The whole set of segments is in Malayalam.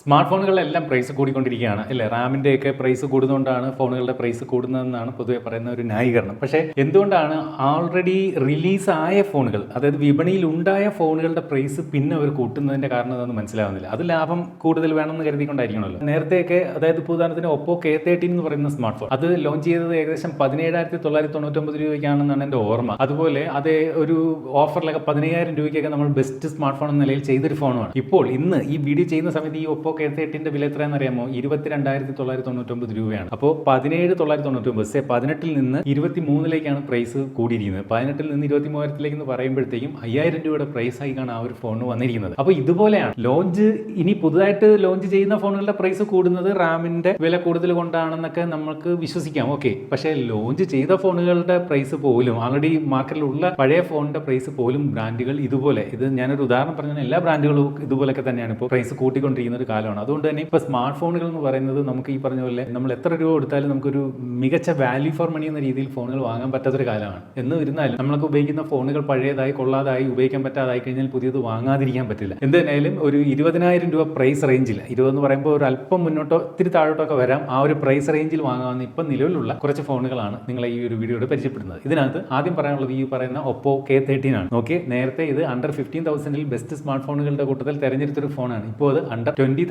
സ്മാർട്ട് ഫോണുകളെല്ലാം പ്രൈസ് കൂടിക്കൊണ്ടിരിക്കുകയാണ് അല്ലേ? റാമിൻ്റെയൊക്കെ പ്രൈസ് കൂടുന്നതുകൊണ്ടാണ് ഫോണുകളുടെ പ്രൈസ് കൂടുന്നതെന്നാണ് പൊതുവെ പറയുന്ന ഒരു ന്യായീകരണം. പക്ഷേ എന്തുകൊണ്ടാണ് ഓൾറെഡി റിലീസായ ഫോണുകൾ, അതായത് വിപണിയിൽ ഉണ്ടായ ഫോണുകളുടെ പ്രൈസ് പിന്നെ അവർ കൂട്ടുന്നതിൻ്റെ കാരണം അതൊന്നും മനസ്സിലാവുന്നില്ല. അത് ലാഭം കൂടുതൽ വേണമെന്ന് കരുതിക്കൊണ്ടായിരിക്കണമല്ലോ. നേരത്തെയൊക്കെ, അതായത് ഉദാഹരണത്തിന് ഒപ്പോ K13 എന്ന് പറയുന്ന സ്മാർട്ട് ഫോൺ, അത് ലോഞ്ച് ചെയ്തത് ഏകദേശം 17,999 രൂപയ്ക്കാണെന്നാണ് എൻ്റെ ഓർമ്മ. അതുപോലെ അതേ ഒരു ഓഫറിലൊക്കെ 15,000 രൂപയ്ക്കൊക്കെ നമ്മൾ ബെസ്റ്റ് സ്മാർട്ട് ഫോൺ എന്ന നിലയിൽ ചെയ്തൊരു ഫോണുമാണ്. ഇപ്പോൾ ഇന്ന് ഈ വീഡിയോ ചെയ്യുന്ന സമയത്ത് ഈ ഒപ്പോ K13 വില എത്രയാണെന്ന് അറിയാമോ? 22,999 രൂപയാണ്. അപ്പോൾ 17,999, 18 നിന്ന് 23 പ്രൈസ് കൂടിയിരിക്കുന്നത്. 18 നിന്ന് 23,000 എന്ന് പറയുമ്പോഴത്തേക്കും 5,000 രൂപയുടെ പ്രൈസ് ആയിക്കാണ് ആ ഒരു ഫോൺ വന്നിരിക്കുന്നത്. അപ്പോൾ ഇതുപോലെയാണ് ലോഞ്ച്, ഇനി പുതുതായിട്ട് ലോഞ്ച് ചെയ്യുന്ന ഫോണുകളുടെ പ്രൈസ് കൂടുന്നത് റാമിന്റെ വില കൂടുതൽ കൊണ്ടാണെന്നൊക്കെ നമുക്ക് വിശ്വസിക്കാം. ഓക്കെ, പക്ഷേ ലോഞ്ച് ചെയ്ത ഫോണുകളുടെ പ്രൈസ് പോലും, ഓൾറെഡി മാർക്കറ്റിലുള്ള പഴയ ഫോണിന്റെ പ്രൈസ് പോലും ബ്രാൻഡുകൾ ഇതുപോലെ, ഇത് ഞാനൊരു ഉദാഹരണം പറഞ്ഞാൽ എല്ലാ ബ്രാൻഡുകളും ഇതുപോലൊക്കെ തന്നെയാണ് ഇപ്പോൾ പ്രൈസ് കൂട്ടിക്കൊണ്ടിരിക്കുന്ന ഒരു കാലമാണ്. അതുകൊണ്ട് തന്നെ ഇപ്പോൾ സ്മാർട്ട് ഫോണുകൾ എന്ന് പറയുന്നത് നമുക്ക് ഈ പറഞ്ഞ പോലെ നമ്മൾ എത്ര രൂപ കൊടുത്താലും നമുക്കൊരു മികച്ച വാല്യൂ ഫോർ മണി എന്ന രീതിയിൽ ഫോണുകൾ വാങ്ങാൻ പറ്റാത്തൊരു കാലമാണ്. എന്ന് ഇരുന്നാലും നമ്മളൊക്കെ ഉപയോഗിക്കുന്ന ഫോണുകൾ പഴയതായി, കൊള്ളാതായി, ഉപയോഗിക്കാൻ പറ്റാതായി കഴിഞ്ഞാൽ പുതിയത് വാങ്ങാതിരിക്കാൻ പറ്റില്ല. എന്തായാലും ഒരു 20,000 രൂപ പ്രൈസ് റേഞ്ചിൽ, 20 എന്ന് പറയുമ്പോൾ ഒരു അല്പം മുന്നോട്ടോ ഇത്തിരി താഴോട്ടൊക്കെ വരാം, ആ ഒരു പ്രൈസ് റേഞ്ചിൽ വാങ്ങാവുന്ന ഇപ്പം നിലവിലുള്ള കുറച്ച് ഫോണുകളാണ് നിങ്ങളെ ഈ ഒരു വീഡിയോയുടെ പരിചയപ്പെടുന്നത്. ഇതിനകത്ത് ആദ്യം പറയാനുള്ളത് ഈ പറയുന്ന ഒപ്പോ K13 ആണ്. ഓക്കെ, നേരത്തെ ഇത് അണ്ടർ 15,000 ബെസ്റ്റ് സ്മാർട്ട് ഫോണുകളുടെ കൂട്ടത്തിൽ തെരഞ്ഞെടുത്തൊരു ഫോണാണ്. ഇപ്പോൾ അത് അണ്ടർ 20,000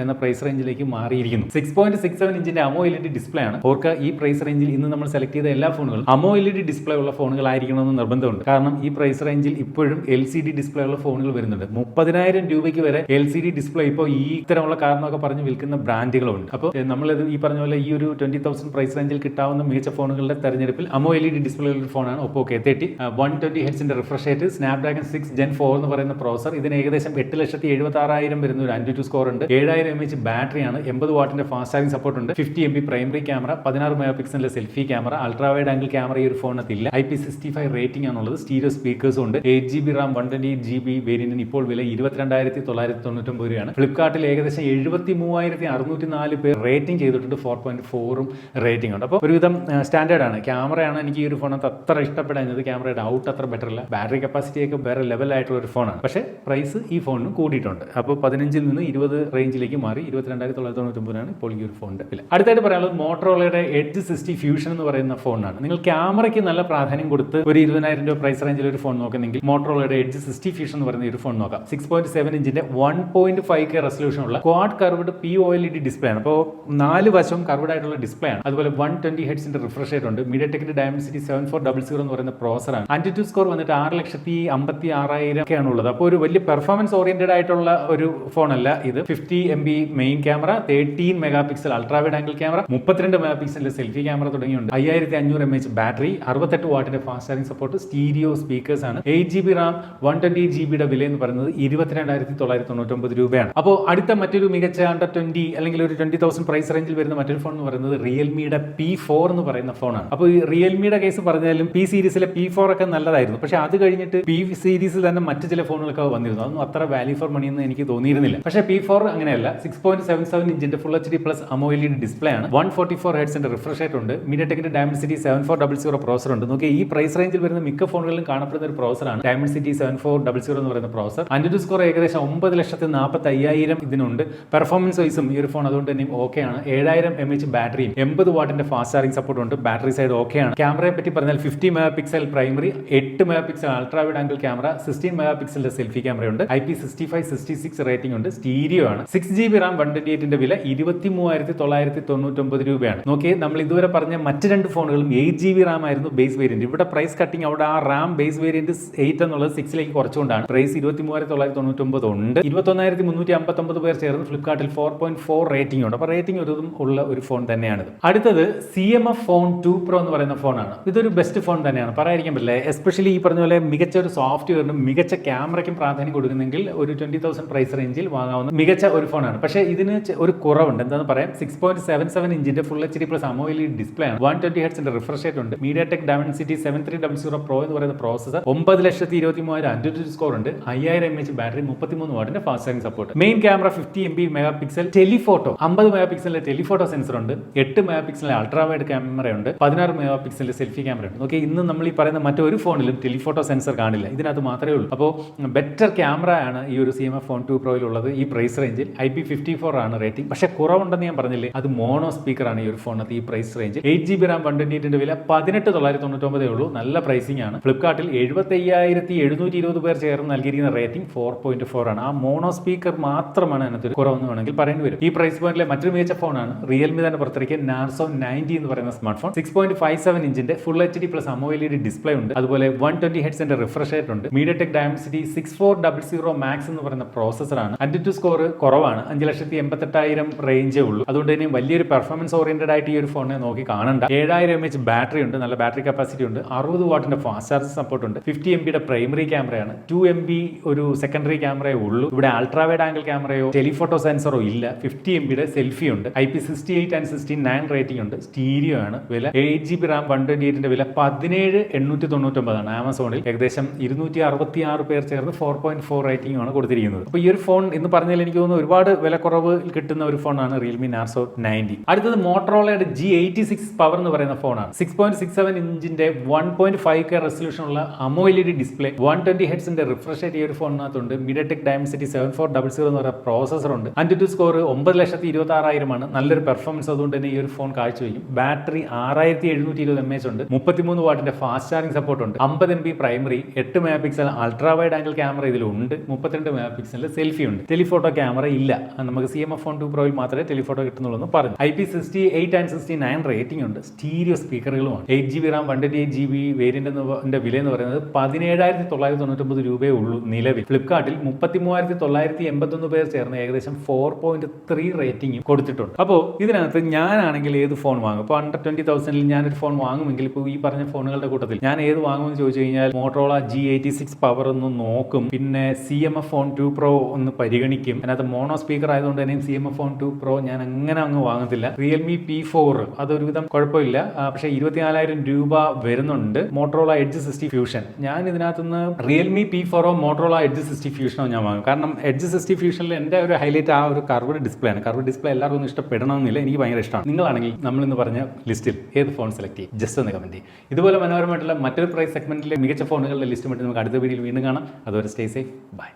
എന്ന പ്രൈസ് റേഞ്ചിലേക്ക് മാറിയിരിക്കുന്നു. 6.67 ഇഞ്ചിന്റെ AMOLED ഡിസ്പ്ലേ ആണ്. ഓർക്കുക, ഈ പ്രൈസ് റേഞ്ചിൽ ഇന്ന് നമ്മൾ സെലക്ട് ചെയ്ത എല്ലാ ഫോണുകളും AMOLED ഡിസ്പ്ലേ ഉള്ള ഫോണുകളായിരിക്കണമെന്ന് നിർബന്ധമുണ്ട്. കാരണം ഈ പ്രൈസ് റേഞ്ചിൽ ഇപ്പോഴും LCD ഡിസ്പ്ലേ ഉള്ള ഫോണുകൾ വരുന്നുണ്ട്. 30,000 രൂപയ്ക്ക് വരെ LCD ഡിസ്പ്ലേ ഇപ്പോൾ ഈ ഇത്തരമുള്ള കാരണമൊക്കെ പറഞ്ഞ് വിൽക്കുന്ന ബ്രാൻഡുകളുണ്ട്. അപ്പോൾ നമ്മളിത് ഈ പറഞ്ഞ പോലെ ഈ ഒരു 20,000 പ്രൈസ് റേഞ്ചിൽ കിട്ടാവുന്ന മികച്ച ഫോണുകളുടെ തെരഞ്ഞെടുപ്പിൽ AMOLED ഡിസ്പ്ലേ ഉള്ള ഫോണാണ് ഒപ്പോ K13. 120 ഹെർട്സിന്റെ റിഫ്രഷ് റേറ്റ്, സ്നാപ്ഡ്രാഗൺ 6 Gen 4 എന്ന് പറയുന്ന പ്രോസർ, ഇതിന് ഏകദേശം 8,76,000 വരുന്ന ഒരു AnTuTu സ്കോർ ഉണ്ട്. 7,000 mAh ബാറ്ററിയാണ്, 80 വാട്ടിന്റെ ഫാസ്റ്റ് ചാർജിംഗ് സപ്പോർട്ട് ഉണ്ട്, 50 MP പ്രൈമറി ക്യാമറ, 16 മെഗാ പിക്സലിന്റെ selfie camera, ultra wide angle camera ഈ ഒരു ഫോണിനകത്തില്ല. IP65 റേറ്റിംഗ് ആണുള്ളത്. സ്റ്റീരിയോ സ്പീക്കേഴ്സും ഉണ്ട്. 8GB റാം 128GB വേരിയന്റിന് ഇപ്പോൾ വില 22,999 രൂപയാണ്. ഫ്ലിപ്കാർട്ടിൽ ഏകദേശം 73,604 പേർ റേറ്റിംഗ് ചെയ്തിട്ടുണ്ട്. 4.4 റേറ്റിംഗ് ഉണ്ട്. അപ്പോൾ ഒരുവിധം സ്റ്റാൻഡേർഡ് ആണ്. ക്യാമറയാണ് എനിക്ക് ഈ ഒരു ഫോണത്ത് അത്ര ഇഷ്ടപ്പെടുന്നത്. ക്യാമറയുടെ ഔട്ട് അത്ര ബെറ്റർ അല്ല. ബാറ്ററി കപ്പാസിറ്റി ഒക്കെ വേറെ ലെവലായിട്ടുള്ള ഒരു ഫോണാണ്. പക്ഷേ പ്രൈസ് ഈ ഫോണിന് കൂടിയിട്ടുണ്ട്. അപ്പോൾ 15 നിന്ന് 20 റേഞ്ചിലേക്ക് മാറി. 22,999 ഇപ്പോൾ ഈ ഒരു ഫോണിന്റെ വില. അടുത്തായിട്ട് പറയാനുള്ളത് മോട്ടറോളയുടെ എഡ്ജ് 60 ഫ്യൂഷൻ എന്ന് പറയുന്ന ഫോണാണ്. നിങ്ങൾ ക്യാമറയ്ക്ക് നല്ല പ്രാധാന്യം കൊടുത്ത് ഒരു 20,000 രൂപ പ്രൈസ് റേഞ്ചിൽ ഒരു ഫോൺ നോക്കുന്നെങ്കിൽ മോട്ടറോളയുടെ എഡ്ജ് 60 ഫ്യൂഷൻ എന്ന് പറയുന്ന ഒരു ഫോൺ നോക്കാം. 6.7 ഇഞ്ചിന്റെ 1.5K റെസൊല്യൂഷൻ ഉള്ള ക്വാഡ് കർവ്ഡ് POLED ഡിസ്പ്ലേ ആണ്. അപ്പോൾ 4 വശവും കർവ്ഡ് ആയിട്ടുള്ള ഡിസ്പ്ലേ ആണ്. അതുപോലെ 120 ഹെർട്സിന്റെ റിഫ്രഷ് റേറ്റ് ഉണ്ട്. മീഡിയടെക്കിന്റെ ഡയമൻസിറ്റി 7400 എന്ന് പറയുന്ന പ്രോസറാണ്. AnTuTu സ്കോർ വന്നിട്ട് 6,56,000 ഒക്കെയാണ് ഉള്ളത്. അപ്പോൾ ഒരു വലിയ പെർഫോമൻസ് ഓറിയന്റഡ് ആയിട്ടുള്ള ഒരു ഫോണല്ല ഇത്. 50 MB main camera, 13 mega pixel ultra wide angle camera, 32 mega പിക്സലിന്റെ സെൽഫി ക്യാമറ തുടങ്ങിയുണ്ട്. 5,500 mAh ബാറ്ററി, 68 വാട്ടിന്റെ fast charging support, stereo speakers ആണ്. 8GB റാം 128GB വില എന്ന് പറയുന്നത് 22,999 രൂപയാണ്. അപ്പോൾ അടുത്ത മറ്റൊരു മികച്ച അണ്ടർ 20 അല്ലെങ്കിൽ ഒരു 20,000 പ്രൈസ് റേഞ്ചിൽ വരുന്ന മറ്റൊരു ഫോൺ എന്ന് പറയുന്നത് റിയൽമിയുടെ P4 എന്ന് പറയുന്ന ഫോണാണ്. അപ്പോൾ ഈ റിയൽമിയുടെ കേസ് പറഞ്ഞാലും P സീരീസിലെ P4 ഒക്കെ നല്ലതായിരുന്നു. പക്ഷേ അത് കഴിഞ്ഞിട്ട് P സീരീസിൽ തന്നെ മറ്റു ചില ഫോണുകളൊക്കെ വന്നിരുന്നു. അതൊന്നും അത്ര വാല്യൂ ഫോർ മണി എന്ന് എനിക്ക് തോന്നിയിരുന്നില്ല. പക്ഷേ P4 അങ്ങനെയല്ല. 6.77 ഇഞ്ചിന്റെ full HD plus AMOLED display ആണ്. 144 ഹെർട്സിന്റെ റിഫ്രഷ് റേറ്റ് ഉണ്ട്. മീഡിയടെക്കിന്റെ ഡയമൻസിറ്റി 7400 പ്രോസർ ഉണ്ട്. നോക്കി, ഈ പ്രൈസ് റേഞ്ചിൽ വരുന്ന മിക്ക ഫോണുകളിലും കാണപ്പെടുന്ന ഒരു പ്രോസറാണ് ഡയമൻസിറ്റി 7400 എന്ന് പറയുന്ന പ്രോസർ. AnTuTu സ്കോർ ഏകദേശം 9,45,000 ഇതിനുണ്ട്. പെർഫോമൻസ് വൈസും ഈ ഒരു ഫോൺ അതുകൊണ്ട് തന്നെ ഓക്കെ ആണ്. 7,000 mAh ബാറ്ററിയും 80 വാട്ടിന്റെ ഫാസ്റ്റ് ചാർജിംഗ് സപ്പോർട്ട് ഉണ്ട്. ബാറ്ററി സൈഡ് ഓക്കെ ആണ്. ക്യാമറയെ പറ്റി പറഞ്ഞാൽ 50 mega pixel primary, 8 mega pixel ultra wide angle camera, 16 mega പിക്സലിന്റെ സെൽഫി ക്യാമറയുണ്ട്. IP65 66 റേറ്റിംഗ് ഉണ്ട്. സ്റ്റീരിയോ ആണ്. 6GB റാം 128ന്റെ വില 23,999 രൂപയാണ്. നോക്കിയേ, നമ്മൾ ഇതുവരെ പറഞ്ഞ മറ്റ് രണ്ട് ഫോണുകളും 8GB റാം ആയിരുന്നു ബേസ് വേരിയന്റ്. ഇവിടെ പ്രൈസ് കട്ടിങ്, അവിടെ ആ റാം ബേസ് വേരിയന്റ് 8 എന്നുള്ളത് 6ലേക്ക് കുറച്ചുകൊണ്ടാണ് പ്രൈസ് 23,999 ഉണ്ട്. 21,359 പേർ ചേർന്ന് ഫ്ലിപ്കാർട്ടിൽ 4.4 റേറ്റിംഗ് ഉണ്ട്. അപ്പോൾ റേറ്റിംഗ് ഒരു ഉള്ള ഒരു ഫോൺ തന്നെയാണിത്. അടുത്തത് CMF Phone 2 Pro എന്ന് പറയുന്ന ഫോണാണ്. ഇതൊരു ബെസ്റ്റ് ഫോൺ തന്നെയാണ്, പറയാതിരിക്കാൻ പറ്റില്ല. എസ്പെഷ്യലി ഈ പറഞ്ഞ പോലെ മികച്ച ഒരു സോഫ്റ്റ്വെയറിനും മികച്ച ക്യാമറയ്ക്കും പ്രാധാന്യം കൊടുക്കുന്നെങ്കിൽ ഒരു 20,000 പ്രൈസ് റേഞ്ചിൽ വാങ്ങാവുന്ന മികച്ച ഒരു ഫോണാണ്. പക്ഷേ ഇതിന് ഒരു കുറവുണ്ട്. എന്താണെന്ന് പറയാം. 6.77 ഇഞ്ചിന്റെ full HD plus AMOLED display ആണ്. 120 ഹെർട്സിന്റെ റിഫ്രഷ് റേറ്റ് ഉണ്ട്. മീഡിയടെക് ഡയമൻസിറ്റി 7300 Pro എന്ന് പറയുന്ന പ്രോസസർ, 9,23,000 AnTuTu സ്കോർ ഉണ്ട്. 5,000 mAh ബാറ്ററി, 33 വാട്ടിന്റെ fast charging support. Main camera 50 MP mega pixel, telephoto 50 mega പിക്സലിന്റെ ടെലിഫോട്ടോ സെൻസർ ഉണ്ട്. 8 മെഗാ പിക്സലിന്റെ അൾട്രാ വൈഡ് ക്യാമറ ഉണ്ട്. 16 മെഗാ പിക്സലിന്റെ സെൽഫി ക്യാമറ ഉണ്ട്. ഓക്കെ, ഇന്ന് നമ്മൾ ഈ പറയുന്ന മറ്റൊരു ഫോണിലും ടെലിഫോട്ടോ സെൻസർ കാണില്ല. ഇതിനകത്ത് മാത്രമേ ഉള്ളൂ. അപ്പോൾ ബെറ്റർ ക്യാമറ ആണ് ഈ ഒരു CMF Phone 2 Pro ഉള്ളത് ഈ പ്രൈസ് റേഞ്ചിൽ. IP54 ആണ് റേറ്റിംഗ്. പക്ഷേ കുറവുണ്ടെന്ന് ഞാൻ പറഞ്ഞില്ലേ, അത് മോണോ സ്പീക്കറാണ് ഈ ഒരു ഫോണിനകത്ത് ഈ പ്രൈസ് റേഞ്ചിൽ. 8GB RAM 128 വില 18,999 ഉള്ളൂ. നല്ല പ്രൈസിംഗ് ആണ്. ഫ്ലിപ്കാർട്ടിൽ 75,720 പേർ ചേർന്ന് നൽകിയിരിക്കുന്ന റേറ്റിംഗ് 4.4 ആണ്. ആ മോണോ സ്പീക്കർ മാത്രമാണ് അതിനകത്ത് കുറവെന്ന് വേണമെങ്കിൽ പറയേണ്ടി വരും. ഈ പ്രൈസ് പോയിന്റിലെ മറ്റൊരു മികച്ച ഫോണാണ് റിയൽമി തന്നെ പുറത്തിറക്കിയ നാർസോ 90 എന്ന് പറയുന്ന സ്മാർട്ട് ഫോൺ. 6.57 ഇഞ്ചിന്റെ full HD plus AMOLED display ഉണ്ട്. അതുപോലെ 120 ഹെർട്സിന്റെ റിഫ്രഷ് റേറ്റ് ഉണ്ട്. മീഡിയടെക് ഡയമൻസിറ്റി 6400 മാക്സ് എന്ന് പറയുന്ന പ്രോസസറാണ്. AnTuTu സ്കോർ കുറവാണ്, 5,88,000 റേഞ്ചേ ഉള്ളൂ. അതുകൊണ്ട് തന്നെ വലിയൊരു പെർഫോമൻസ് ഓറിയന്റഡ് ആയിട്ട് ഈ ഒരു ഫോണിനെ നോക്കി കാണണ്ട. 7000 mAh ബാറ്ററി ഉണ്ട്, നല്ല ബാറ്ററി കപ്പാസിറ്റി ഉണ്ട്. 60 വാട്ടിന്റെ ഫാസ്റ്റ് ചാർജ് സപ്പോർട്ട് ഉണ്ട്. 50 MB പ്രൈമറി ക്യാമറയാണ്, 2 MB ഒരു സെക്കൻഡറി ക്യാമറയെ ഉള്ളൂ. ഇവിടെ അൾട്രാ വൈഡ് ആംഗിൾ ക്യാമറയോ ടെലിഫോട്ടോ സെൻസറോ ഇല്ല. 50 MB സെൽഫി ഉണ്ട്. IP68 and 69 റേറ്റിംഗ് ഉണ്ട്. സ്റ്റീരിയോ ആണ്. വില 8GB RAM 128 വില 17,899 ആണ്. ആമസോണിൽ ഏകദേശം 266 പേർ ചേർന്ന് 4.4 റേറ്റിംഗ് ആണ് കൊടുത്തിരിക്കുന്നത്. അപ്പോൾ ഈ ഒരു ഫോൺ എന്ന് പറഞ്ഞാൽ എനിക്ക് തോന്നുന്നു ഒരുപാട് വിലക്കുറവ് കിട്ടുന്ന ഒരു ഫോണാണ് റിയൽമി നാർസോ 90. അടുത്തത് മോട്ടറോളയുടെ G86 പവർ എന്ന് പറയുന്ന ഫോണാണ്. 6.67 ഇഞ്ചിന്റെ 1.5K റെസൊല്യൂഷൻ ഉള്ള AMOLED ഡിസ്പ്ലേ, 120 ഹെർട്സിന്റെ റിഫ്രഷ് റേറ്റ് ഈ ഒരു ഫോണിനകത്തുണ്ട്. മീഡിയടെക് ഡയമൻസിറ്റി 7400 എന്ന് പറയുന്ന പ്രോസസർ ഉണ്ട്. AnTuTu സ്കോർ 9,26,000 ആണ്. നല്ലൊരു പെർഫോമൻസ് അതുകൊണ്ട് തന്നെ ഈ ഒരു ഫോൺ കാഴ്ചവെക്കും. ബാറ്ററി 6,720 mAh ഉണ്ട്. 33 വാട്ടിന്റെ ഫാസ്റ്റ് ചാർജിംഗ് സപ്പോർട്ട് ഉണ്ട്. 50 MB primary, 8 MP ultra wide angle camera ഇതിലുണ്ട്. 32 MP സെൽഫി ഉണ്ട്. ടെലിഫോട്ടോ ക്യാമറ ഇല്ല. നമുക്ക് CMF Phone 2 Proയിൽ മാത്രമേ ടെലിഫോട്ടോ കിട്ടുന്നുള്ളൂ എന്ന് പറഞ്ഞു. IP68 and 69 റേറ്റിംഗ് ഉണ്ട്. സ്റ്റീരിയോ സ്പീക്കറുകളുമാണ്. 8GB RAM 128GB വേരിയന്റിന്റെ വില എന്ന് പറയുന്നത് 17,999 രൂപയേ ഉള്ളൂ നിലവിൽ. ഫ്ലിപ്കാർട്ടിൽ 33,981 പേർ ചേർന്ന് ഏകദേശം 4.3 റേറ്റിംഗ് കൊടുത്തിട്ടുണ്ട്. അപ്പോൾ ഇതിനകത്ത് ഞാനാണെങ്കിൽ ഏത് ഫോൺ വാങ്ങും? ഇപ്പോൾ അണ്ടർ 20,000 ഞാനൊരു ഫോൺ വാങ്ങുമെങ്കിൽ ഇപ്പോൾ ഈ പറഞ്ഞ ഫോണുകളുടെ കൂട്ടത്തിൽ ഞാൻ ഏത് വാങ്ങുമെന്ന് ചോദിച്ചു കഴിഞ്ഞാൽ മോട്ടറോള G86 പവർ ഒന്ന് നോക്കും. പിന്നെ CMF Phone 2 Pro ഒന്ന് പരിഗണിക്കും. അതിനകത്ത് മോണോ സ്പീക്കർ ആയതുകൊണ്ട് തന്നെ CMF Phone 2 Pro ഞാൻ അങ്ങനെ അങ്ങ് വാങ്ങത്തില്ല. Realme P4 അതൊരുവിധം കുഴപ്പമില്ല, പക്ഷേ 24,000 രൂപ വരുന്നുണ്ട്. മോട്ടറോള എഡ്ജ് 60 ഫ്യൂഷൻ, ഞാൻ ഇതിനകത്തുനിന്ന് Realme P4 മോട്ടറോള എഡ്ജ് 60 ഫ്യൂഷനോ ഞാൻ വാങ്ങും. കാരണം എഡ്ജ് 60 ഫ്യൂഷനിൽ എൻ്റെ ഒരു ഹൈലൈറ്റ് ആ ഒരു കർവ്ഡ് ഡിസ്പ്ലേ ആണ്. കർവ്ഡ് ഡിസ്പ്ലേ എല്ലാവർക്കും ഒന്നും ഇഷ്ടപ്പെടണമെന്നില്ല, എനിക്ക് ഭയങ്കര ഇഷ്ടമാണ്. നിങ്ങളാണെങ്കിൽ നമ്മളിന്ന് പറഞ്ഞ ലിസ്റ്റിൽ ഏത് ഫോൺ സെലക്ട് ചെയ്യും? ജസ്റ്റ് ഒന്ന് കമന്റ് ചെയ്യും. ഇതുപോലെ മനോഹരമായിട്ടുള്ള മറ്റൊരു പ്രൈസ് സെഗ്മെന്റിലെ മികച്ച ഫോണുകളുടെ ലിസ്റ്റുമായിട്ട് നമുക്ക് അടുത്ത വീഡിയോയിൽ വീണ്ടും കാണാം. അതുവരെ സ്റ്റേ സേഫ്, ബൈ.